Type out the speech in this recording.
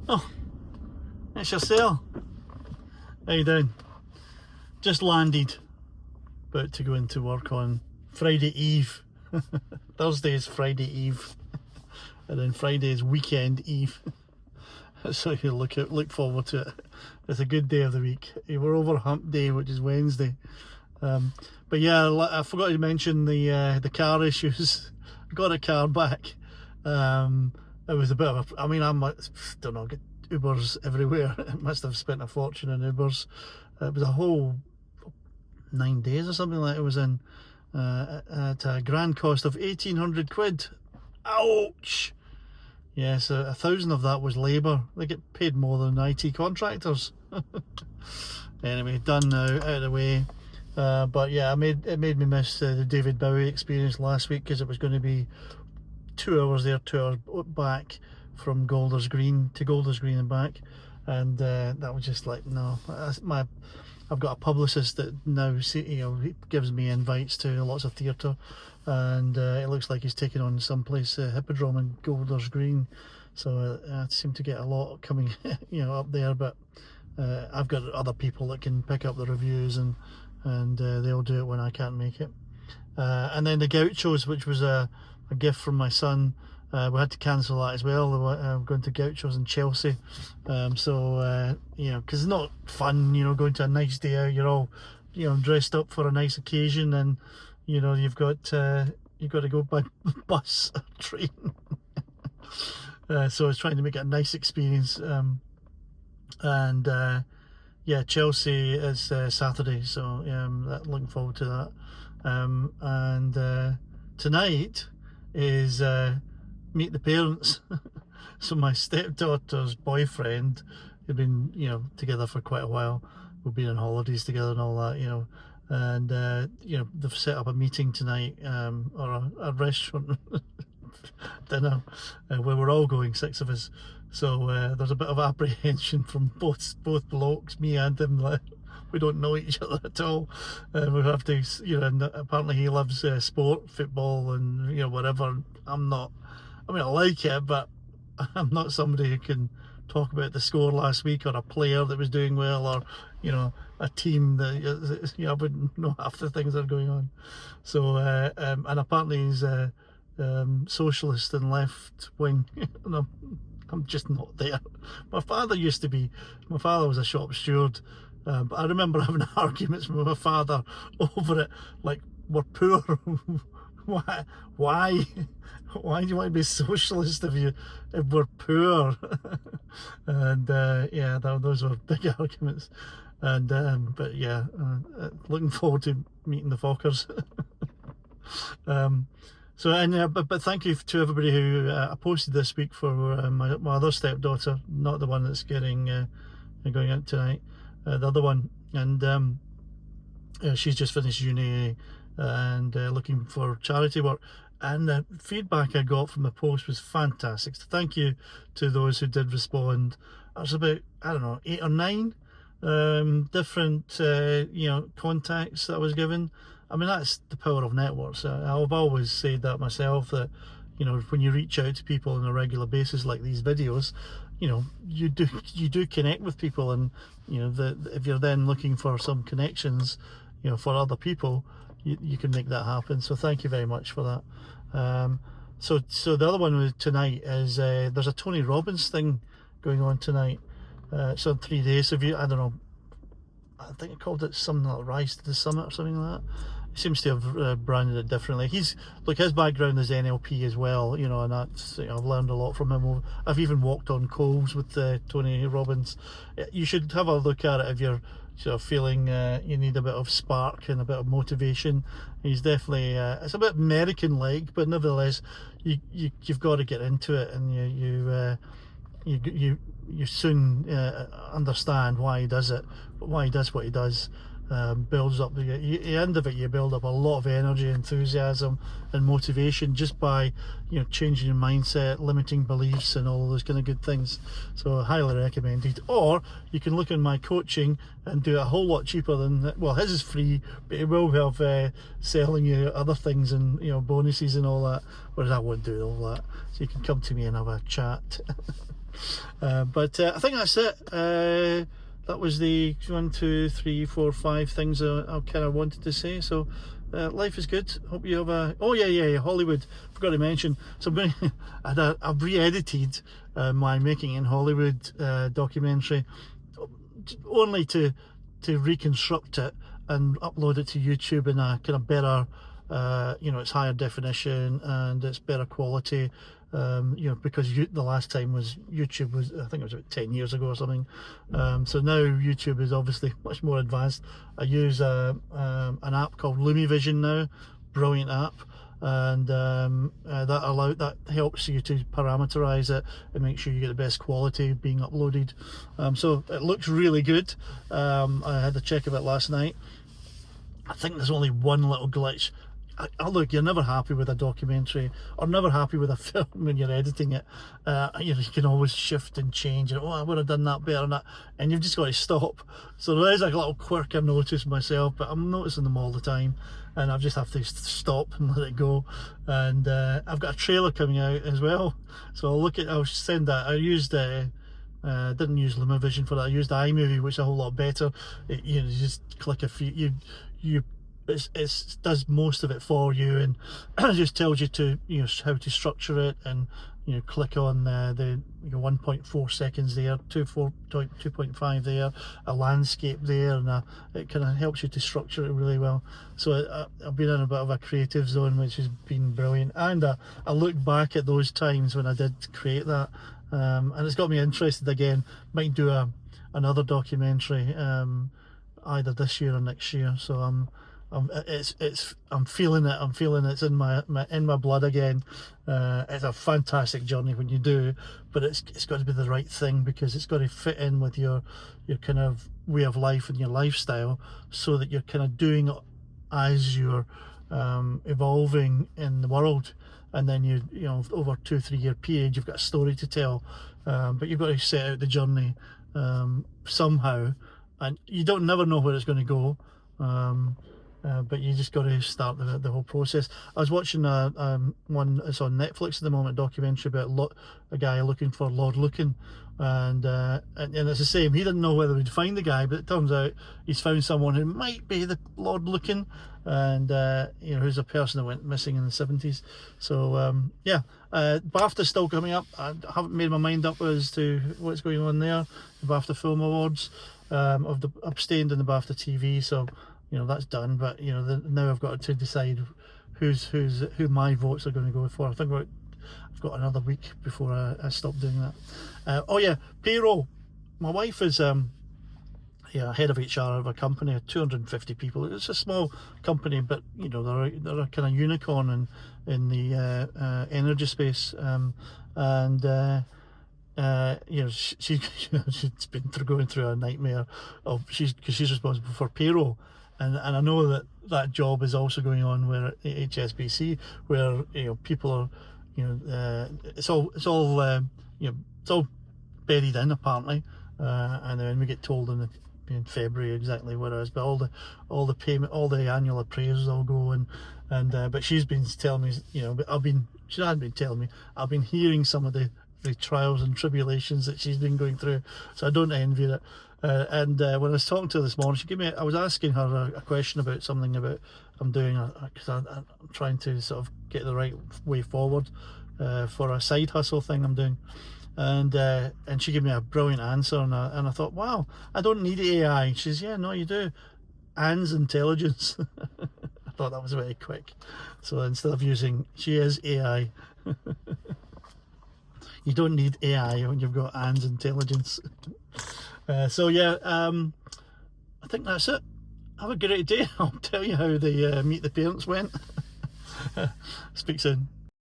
Oh, it's yourself. How you doing? Just landed. About to go into work on Friday Eve. Thursday is Friday Eve. And then Friday is weekend eve. That's how you look forward to it. It's a good day of the week. We're over hump day, which is Wednesday. But yeah, I forgot to mention the car issues. Got a car back. It was a bit of a, I mean, I don't know, get Ubers everywhere. I must have spent a fortune on Ubers. It was a whole 9 days or something like it was in, at a grand cost of 1,800 quid. Ouch! Yes, 1,000 of that was labour. They get paid more than IT contractors. Anyway, done now, out of the way. But yeah, it made me miss the David Bowie experience last week, because it was going to be 2 hours there, 2 hours back from Golders Green to Golders Green and back, and that was just like, no. I've got a publicist that now gives me invites to lots of theatre, and it looks like he's taking on someplace Hippodrome and Golders Green, so I seem to get a lot coming up there. But I've got other people that can pick up the reviews, and they'll do it when I can't make it. And then the Gauchos, which was a gift from my son, we had to cancel that as well. We're going to Gauchos in Chelsea, because it's not fun, going to a nice day out. You're all, dressed up for a nice occasion, and you've got to go by bus or train. So I was trying to make it a nice experience, and Chelsea is Saturday, so looking forward to that. And tonight is meet the parents. So my stepdaughter's boyfriend, they've been together for quite a while. We've been on holidays together and all that, and they've set up a meeting tonight, or a restaurant dinner, where we're all going, 6 of us. So there's a bit of apprehension from both blokes, me and him. Like, we don't know each other at all. We have to, and apparently he loves sport, football, and whatever. I'm not. I mean, I like it, but I'm not somebody who can talk about the score last week, or a player that was doing well, or a team that I wouldn't know half the things that are going on. So and apparently he's socialist and left wing. I'm just not there. My father was a shop steward, but I remember having arguments with my father over it, like, we're poor. Why do you want to be socialist if we're poor? And those were big arguments. And but yeah, looking forward to meeting the Fockers. But thank you to everybody who I posted this week for my other stepdaughter, not the one that's going out tonight, the other one, and she's just finished uni and looking for charity work, and the feedback I got from the post was fantastic. So thank you to those who did respond. There's about, I don't know, 8 or 9 different contacts that I was given. I mean, that's the power of networks. I've always said that myself, that when you reach out to people on a regular basis, like these videos, you do connect with people, and if you're then looking for some connections for other people, you can make that happen. So thank you very much for that. So the other one tonight is there's a Tony Robbins thing going on tonight. So in 3 days, I don't know, I think I called it something like Rise to the Summit or something like that. He seems to have branded it differently. His background is NLP as well, and that's, I've learned a lot from him. I've even walked on coals with Tony Robbins. You should have a look at it if you're feeling you need a bit of spark and a bit of motivation. He's definitely it's a bit American-like, but nevertheless, you've got to get into it, and you soon understand why he does it, why he does what he does. Builds up the end of it. You build up a lot of energy, enthusiasm, and motivation just by changing your mindset, limiting beliefs, and all those kind of good things. So highly recommended. Or you can look at my coaching and do it a whole lot cheaper than, well, his is free, but it will have selling you other things and bonuses and all that, whereas I won't do all that. So you can come to me and have a chat. But I think that's it. That was the 1, 2, 3, 4, 5 things I kind of wanted to say. So life is good. Hope you have a... Oh yeah, Hollywood. Forgot to mention. So I'm going. I've re-edited my Making in Hollywood documentary, only to reconstruct it and upload it to YouTube in a kind of better. It's higher definition and it's better quality. Because the last time YouTube was, I think it was about 10 years ago or something. So now YouTube is obviously much more advanced. I use an app called LumiVision now, brilliant app, and that helps you to parameterize it and make sure you get the best quality being uploaded. So it looks really good. I had a check of it last night. I think there's only one little glitch. Look, you're never happy with a documentary or never happy with a film when you're editing it. You can always shift and change and I would have done that better and you've just got to stop. So there is a little quirk I've noticed myself, but I'm noticing them all the time and I just have to stop and let it go. And I've got a trailer coming out as well, so I'll send that. I used didn't use LumiVision for that. I used iMovie, which is a whole lot better. You just click a few, it does most of it for you, and it just tells you to how to structure it, and click on the 1.4 seconds there, 2.5 there, a landscape there, and it kind of helps you to structure it really well. So I've been in a bit of a creative zone, which has been brilliant, and I look back at those times when I did create that, and it's got me interested again. Might do another documentary either this year or next year. So I'm feeling it. I'm feeling it's in my blood again. It's a fantastic journey when you do, but it's got to be the right thing, because it's got to fit in with your kind of way of life and your lifestyle, so that you're kind of doing it as you're evolving in the world. And then you over 2-3 year period, you've got a story to tell, but you've got to set out the journey somehow, and you don't never know where it's going to go. But you just got to start the whole process. I was watching one that's on Netflix at the moment, a documentary about a guy looking for Lord Looking, and it's the same. He didn't know whether he'd find the guy, but it turns out he's found someone who might be the Lord Looking, and who's a person that went missing in the 70s. So BAFTA's still coming up. I haven't made my mind up as to what's going on there. The BAFTA Film Awards. I've abstained in the BAFTA TV, so that's done. But now I've got to decide who my votes are going to go for. I think I've got another week before I stop doing that. Payroll. My wife is head of HR of a company of 250 people. It's a small company, but they're a kind of unicorn in the energy space, she's been going through a nightmare because she's responsible for payroll, and I know that job is also going on where at HSBC, where people are it's all buried in apparently, and then we get told in February exactly what it is, but all the payment, all the annual appraisals all go, and but she's been telling me, she hasn't been telling me, I've been hearing some of the trials and tribulations that she's been going through, so I don't envy it. And when I was talking to her this morning, I was asking her a question about something about I'm doing, because I'm trying to sort of get the right way forward for a side hustle thing I'm doing, and she gave me a brilliant answer, and I thought, wow, I don't need AI. She says, yeah, no, you do. Anne's intelligence. I thought that was very quick, so instead of using she is AI. You don't need AI when you've got Anne's intelligence. I think that's it. Have a great day. I'll tell you how the Meet the Parents went. Speak soon.